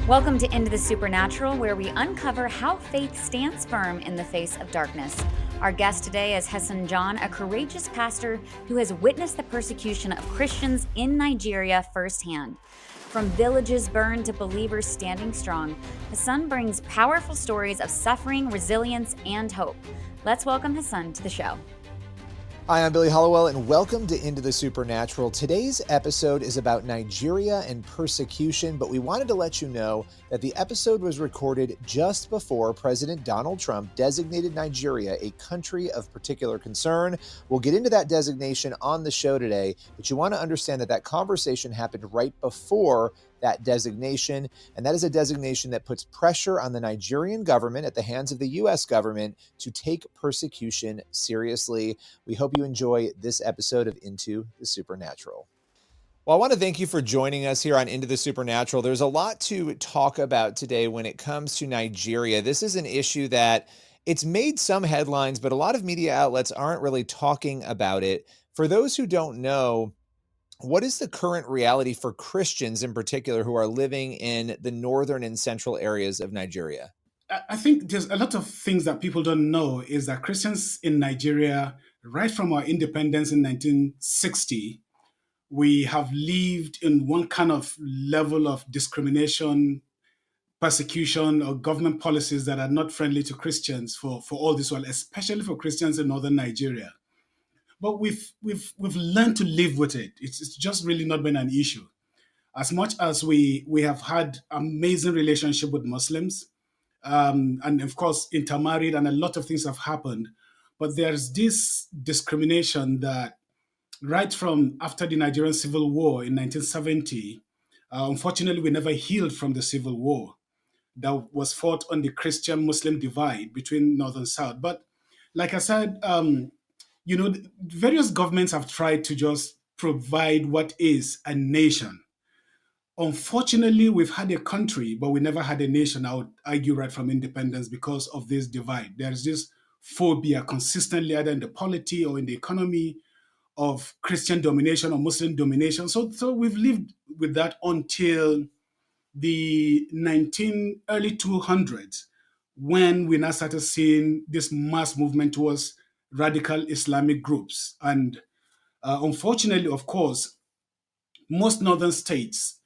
Welcome to Into the Supernatural, where we uncover how faith stands firm in the face of darkness. Our guest today is Hassan John, a courageous pastor who has witnessed the persecution of Christians in Nigeria firsthand. From villages burned to believers standing strong, Hassan brings powerful stories of suffering, resilience, and hope. Let's welcome Hassan to the show. Hi, I'm Billy Hallowell, and welcome to Into the Supernatural. Today's episode is about Nigeria and persecution, but we wanted to let you know that the episode was recorded just before President Donald Trump designated Nigeria a country of particular concern. We'll get into that designation on the show today, but you want to understand that that conversation happened right before that designation, and that is a designation that puts pressure on the Nigerian government at the hands of the U.S. government to take persecution seriously. We hope you enjoy this episode of Into the Supernatural. Well, I want to thank you for joining us here on Into the Supernatural. There's a lot to talk about today when it comes to Nigeria. This is an issue that it's made some headlines, but a lot of media outlets aren't really talking about it. For those who don't know, what is the current reality for Christians in particular who are living in the northern and central areas of Nigeria? I think there's a lot of things that people don't know is that Christians in Nigeria, right from our independence in 1960, we have lived in one kind of level of discrimination, persecution, or government policies that are not friendly to Christians for all this while, especially for Christians in northern Nigeria. But we've learned to live with it. It's just really not been an issue. As much as we have had amazing relationship with Muslims, and of course intermarried, and a lot of things have happened, but there's this discrimination that right from after the Nigerian Civil War in 1970, unfortunately we never healed from the Civil War that was fought on the Christian-Muslim divide between North and South. But like I said, various governments have tried to just provide what is a nation. Unfortunately, we've had a country, but we never had a nation, I would argue, right from independence because of this divide. There's this phobia consistently either in the polity or in the economy of Christian domination or Muslim domination. So we've lived with that until the early 200s, when we now started seeing this mass movement towards radical Islamic groups. And unfortunately, of course, most northern states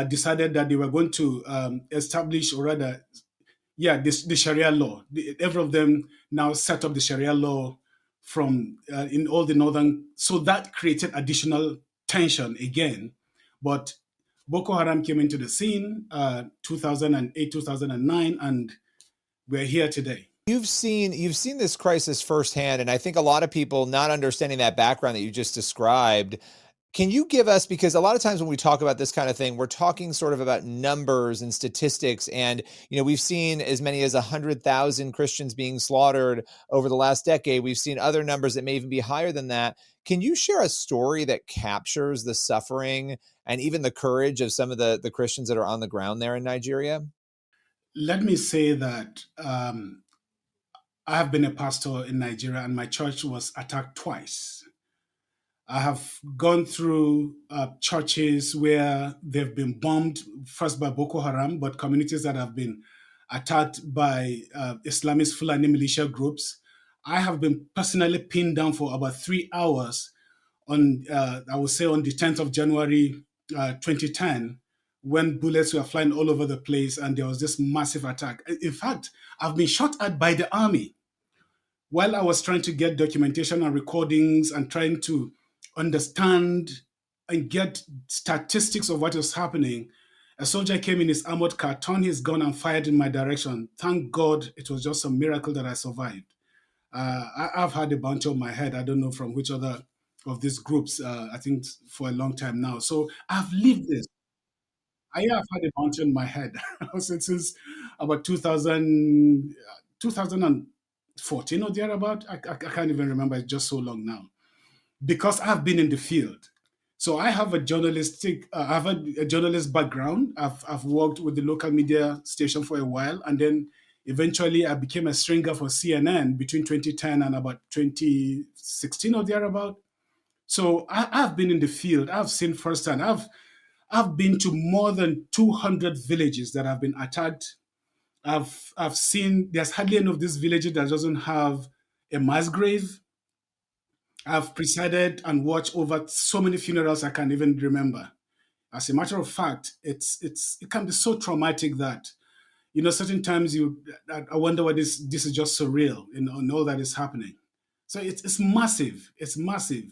decided that they were going to establish, or rather, the Sharia law. Every of them now set up the Sharia law from in all the northern. So that created additional tension again. But Boko Haram came into the scene 2008, 2009, and we're here today. You've seen this crisis firsthand, and I think a lot of people not understanding that background that you just described. Can you give us, because a lot of times when we talk about this kind of thing, we're talking sort of about numbers and statistics, and we've seen as many as 100,000 Christians being slaughtered over the last decade. We've seen other numbers that may even be higher than that. Can you share a story that captures the suffering and even the courage of some of the Christians that are on the ground there in Nigeria? Let me say that I have been a pastor in Nigeria, and my church was attacked twice. I have gone through churches where they've been bombed, first by Boko Haram, but communities that have been attacked by Islamist Fulani militia groups. I have been personally pinned down for about 3 hours on, I would say, on the 10th of January 2010, when bullets were flying all over the place and there was this massive attack. In fact, I've been shot at by the army while I was trying to get documentation and recordings and trying to understand and get statistics of what was happening. A soldier came in his armored car, turned his gun and fired in my direction. Thank God it was just a miracle that I survived. I've had a bunch on my head. I don't know from which other of these groups, I think for a long time now. So I've lived this. I have had a bunch on my head since about 2014 or thereabout. I can't even remember. It's just so long now. Because I've been in the field. So I have a journalist background. I've worked with the local media station for a while, and then eventually I became a stringer for CNN between 2010 and about 2016 or thereabout. So I've been in the field. I've seen firsthand. I've been to more than 200 villages that have been attacked. I've seen there's hardly any of these villages that doesn't have a mass grave. I've presided and watched over so many funerals I can't even remember. As a matter of fact, it can be so traumatic that certain times I wonder why this is just surreal and all that is happening. So it's massive. It's massive.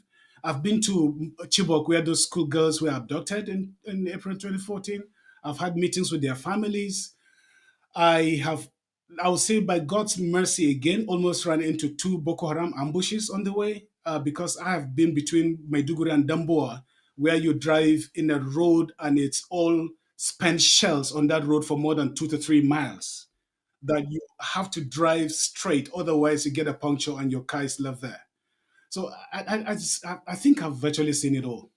I've been to Chibok where those schoolgirls were abducted in April 2014. I've had meetings with their families. I have, I would say, by God's mercy, again, almost ran into two Boko Haram ambushes on the way because I have been between Maiduguri and Damboa, where you drive in a road and it's all spent shells on that road for more than 2 to 3 miles. That you have to drive straight, otherwise you get a puncture and your car is left there. So I think I've virtually seen it all.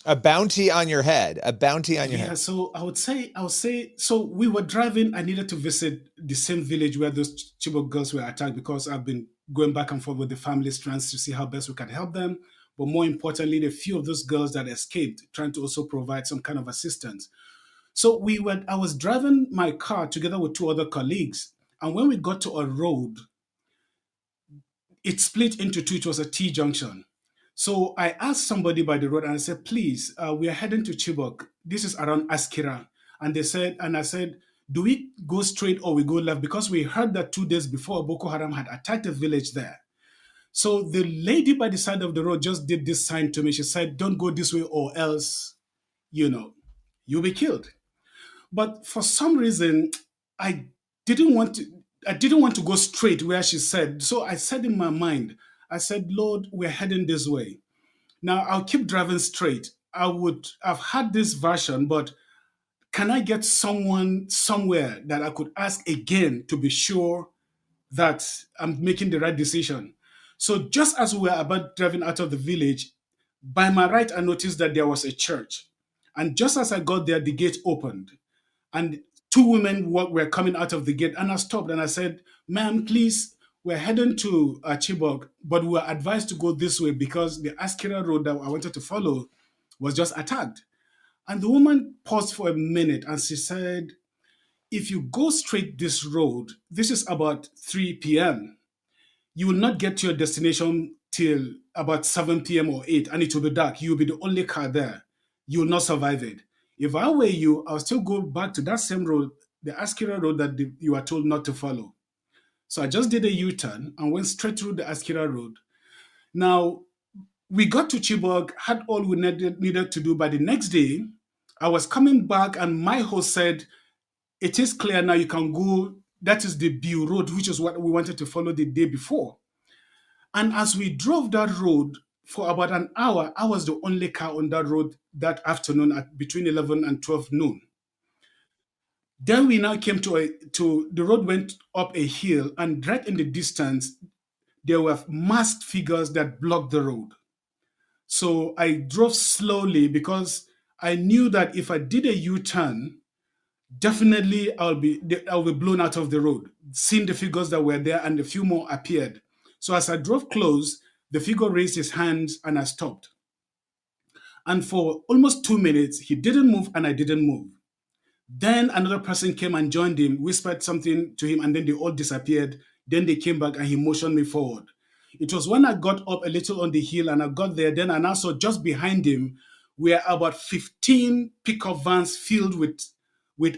A bounty on your head. A bounty on your Yeah, head. so I would say, so we were driving. I needed to visit the same village where those Chibok girls were attacked because I've been going back and forth with the families trying to see how best we can help them. But more importantly, the few of those girls that escaped, trying to also provide some kind of assistance. So I was driving my car together with two other colleagues. And when we got to a road, it split into two. It was a T junction. So I asked somebody by the road and I said, please, we are heading to Chibok. This is around Askira. And I said, do we go straight or we go left? Because we heard that 2 days before Boko Haram had attacked a village there. So the lady by the side of the road just did this sign to me. She said, don't go this way or else, you know, you'll be killed. But for some reason, I didn't want to. I didn't want to go straight where she said. So I said in my mind, I said, Lord, we're heading this way. Now I'll keep driving straight. I've had this version, but can I get someone somewhere that I could ask again to be sure that I'm making the right decision? So just as we were about driving out of the village, by my right, I noticed that there was a church. And just as I got there, the gate opened and two women were coming out of the gate, and I stopped and I said, ma'am, please, we're heading to Chibok, but we were advised to go this way because the Askira road that I wanted to follow was just attacked. And the woman paused for a minute and she said, if you go straight this road, this is about 3 p.m. You will not get to your destination till about 7 p.m. or 8, and it will be dark. You'll be the only car there. You will not survive it. If I were you, I'll still go back to that same road, the Askira road that you are told not to follow. So I just did a U-turn and went straight through the Askira road. Now, we got to Chibok, had all we needed to do. By the next day, I was coming back and my host said, it is clear now you can go. That is the Biu road, which is what we wanted to follow the day before. And as we drove that road for about an hour, I was the only car on that road that afternoon at between 11 and 12 noon. Then we now came to the road went up a hill, and right in the distance, there were masked figures that blocked the road. So I drove slowly because I knew that if I did a U-turn, definitely I'll be blown out of the road. Seeing the figures that were there, and a few more appeared. So as I drove close, the figure raised his hands and I stopped. And for almost 2 minutes, he didn't move and I didn't move. Then another person came and joined him, whispered something to him, and then they all disappeared. Then they came back and he motioned me forward. It was when I got up a little on the hill and I got there, then I now saw just behind him were about 15 pickup vans filled with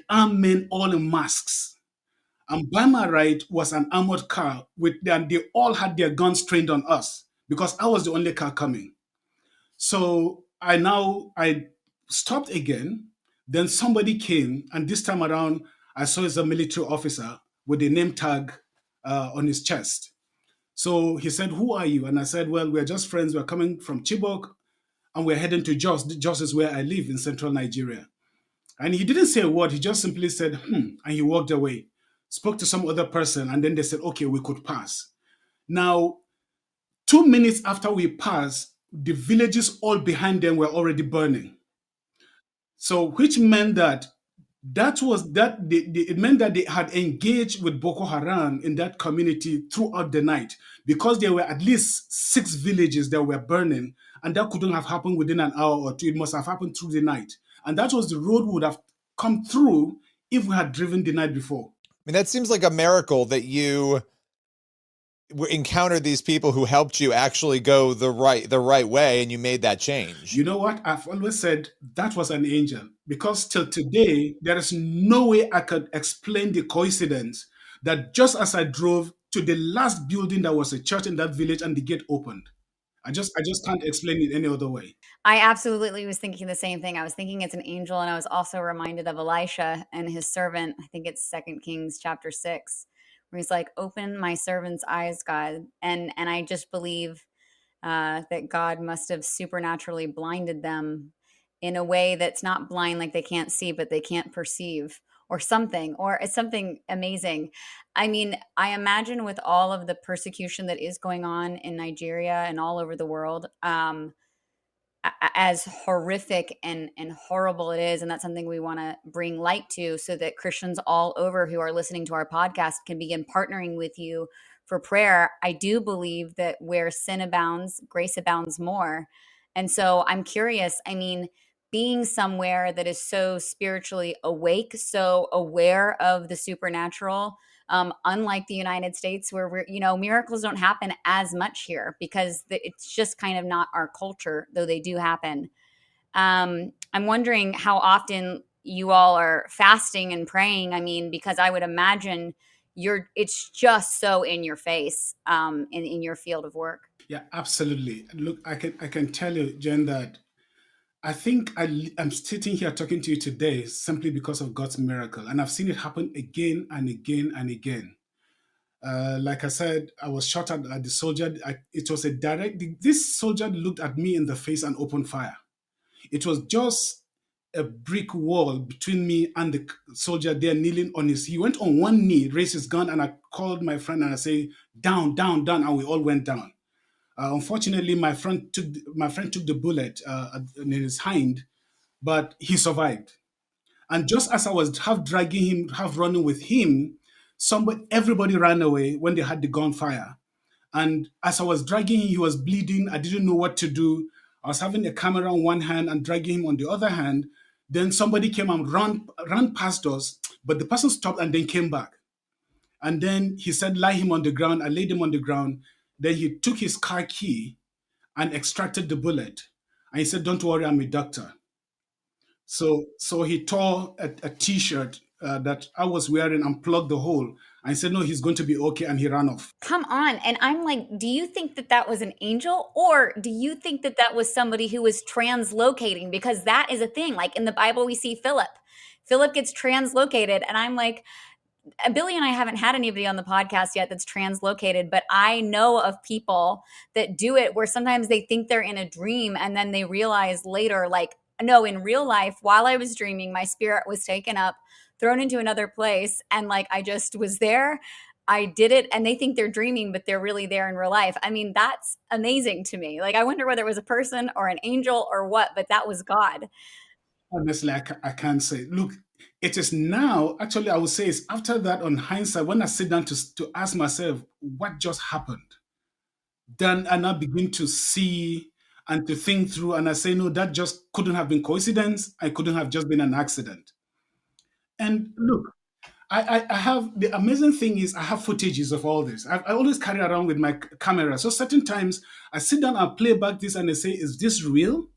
armed men, all in masks. And by my right was an armored car and they all had their guns trained on us because I was the only car coming. So I stopped again. Then somebody came, and this time around, I saw it's a military officer with a name tag on his chest. So he said, "Who are you?" And I said, "Well, we're just friends. We're coming from Chibok, and we're heading to Jos. Jos is where I live in central Nigeria." And he didn't say a word. He just simply said, and he walked away. Spoke to some other person, and then they said, "Okay, we could pass." Now, 2 minutes after we passed, the villages all behind them were already burning. So, which meant it meant that they had engaged with Boko Haram in that community throughout the night because there were at least 6 villages that were burning, and that couldn't have happened within an hour or two. It must have happened through the night. And that was the road we would have come through if we had driven the night before. I mean, that seems like a miracle that you encountered these people who helped you actually go the right way, and you made that change. You know what? I've always said that was an angel, because till today, there is no way I could explain the coincidence that just as I drove to the last building that was a church in that village and the gate opened. I just can't explain it any other way. I absolutely was thinking the same thing. I was thinking it's an angel, and I was also reminded of Elisha and his servant. I think it's 2 Kings chapter 6, where he's like, "Open my servant's eyes, God." And I just believe that God must have supernaturally blinded them in a way that's not blind, like they can't see, but they can't perceive, or something, or it's something amazing. I mean, I imagine with all of the persecution that is going on in Nigeria and all over the world, as horrific and horrible it is, and that's something we want to bring light to, so that Christians all over who are listening to our podcast can begin partnering with you for prayer. I do believe that where sin abounds, grace abounds more. And so I'm curious, I mean, being somewhere that is so spiritually awake, so aware of the supernatural, unlike the United States, where miracles don't happen as much here because it's just kind of not our culture, though they do happen. I'm wondering how often you all are fasting and praying. I mean, because I would imagine it's just so in your face, in your field of work. Yeah, absolutely. Look, I can tell you, Jen, that I think I'm sitting here talking to you today simply because of God's miracle. And I've seen it happen again and again and again. Like I said, I was shot at the soldier. It was this soldier looked at me in the face and opened fire. It was just a brick wall between me and the soldier there kneeling on he went on one knee, raised his gun, and I called my friend and I say, down, down, down, and we all went down. Unfortunately, my friend took the bullet in his hind, but he survived. And just as I was half dragging him, half running with him, everybody ran away when they had the gunfire. And as I was dragging him, he was bleeding. I didn't know what to do. I was having a camera on one hand and dragging him on the other hand. Then somebody came and ran past us, but the person stopped and then came back. And then he said, lie him on the ground. I laid him on the ground. Then he took his car key and extracted the bullet. And he said, don't worry, I'm a doctor. So he tore a T-shirt that I was wearing and plugged the hole. And he said, no, he's going to be okay. And he ran off. Come on. And I'm like, do you think that was an angel? Or do you think that was somebody who was translocating? Because that is a thing. Like in the Bible, we see Philip. Philip gets translocated. And I'm like, Billy and I haven't had anybody on the podcast yet that's translocated, but I know of people that do it where sometimes they think they're in a dream and then they realize later, like, no, in real life, while I was dreaming, my spirit was taken up, thrown into another place, and like I just was there. I did it, and they think they're dreaming, but they're really there in real life. I mean, that's amazing to me. Like, I wonder whether it was a person or an angel or what, but that was God. Honestly, I can't say. Look, it is now, actually, I would say it's after that, on hindsight, when I sit down to ask myself, what just happened? Then I now begin to see and to think through, and I say, no, that just couldn't have been coincidence. I couldn't have just been an accident. And look, I have, the amazing thing is I have footages of all this. I always carry around with my camera. So certain times I sit down and play back this and I say, is this real?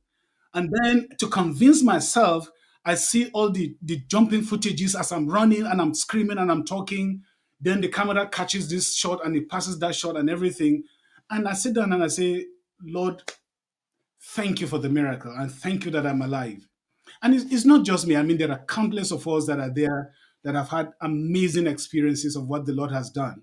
And then to convince myself, I see all the jumping footages as I'm running and I'm screaming and I'm talking. Then the camera catches this shot and it passes that shot and everything. And I sit down and I say, Lord, thank you for the miracle and thank you that I'm alive. And it's not just me. I mean, there are countless of us that are there that have had amazing experiences of what the Lord has done.